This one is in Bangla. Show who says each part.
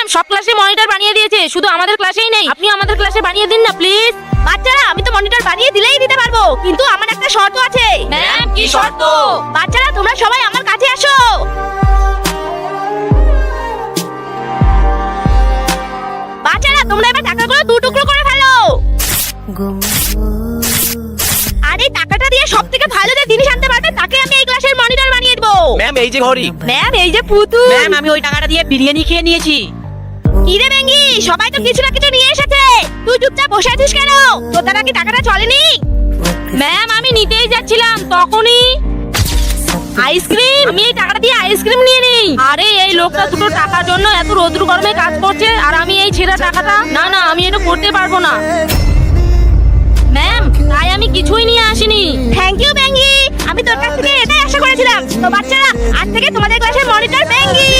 Speaker 1: ম্যাম সব ক্লাসে মনিটর বানিয়ে দিয়েছে, শুধু আমাদের ক্লাসেই নেই। আপনি আমাদের ক্লাসে বানিয়ে দিন না প্লিজ।
Speaker 2: বাচ্চারা আমি তো মনিটর বানিয়ে দিলেই দিতে পারবো, কিন্তু আমার একটা শর্ত আছে।
Speaker 1: ম্যাম কি শর্ত?
Speaker 2: বাচ্চারা তোমরা সবাই আমার কাছে আসো। বাচ্চারা তোমরা এবার টাকাগুলো দু টুকরো করে ফেলো। আর এই টাকাটা দিয়ে সব থেকে ভালো যে জিনিস আনতে পারবে তাকে আমি এই ক্লাসের মনিটর বানিয়ে দেবো।
Speaker 3: ম্যাম এই যে ঘড়ি।
Speaker 2: ম্যাম এই যে পুতুল।
Speaker 4: ম্যাম আমি ওই টাকাটা দিয়ে বিরিয়ানি খেয়ে নিয়েছি।
Speaker 2: কি রে বেঙ্গি, সবাই তো কিছু না কিছু নিয়ে এসেছে, তুই চুপচাপ বসে আছিস কেন? তোর দ্বারা কি টাকাটা চলেনি?
Speaker 1: ম্যাম আমি নিতেই যাচ্ছিলাম, তখনই আইসক্রিম। আমি এই টাকাটা দিয়ে আইসক্রিম নিয়ে নেই। আরে এই লোকটা দুটো টাকার জন্য এত রোদ্র গরমে কাজ করছে, আর আমি এই ছেঁড়া টাকাটা, না না আমি এটা করতে পারবো না। ম্যাম তাই আমি কিছুই নিয়ে আসিনি।
Speaker 2: থ্যাংক ইউ বেঙ্গি, আমি তোর কাছ থেকে এটাই আশা করেছিলাম। তো বাচ্চারা আজ থেকে তোমাদের ক্লাসের মনিটর বেঙ্গি।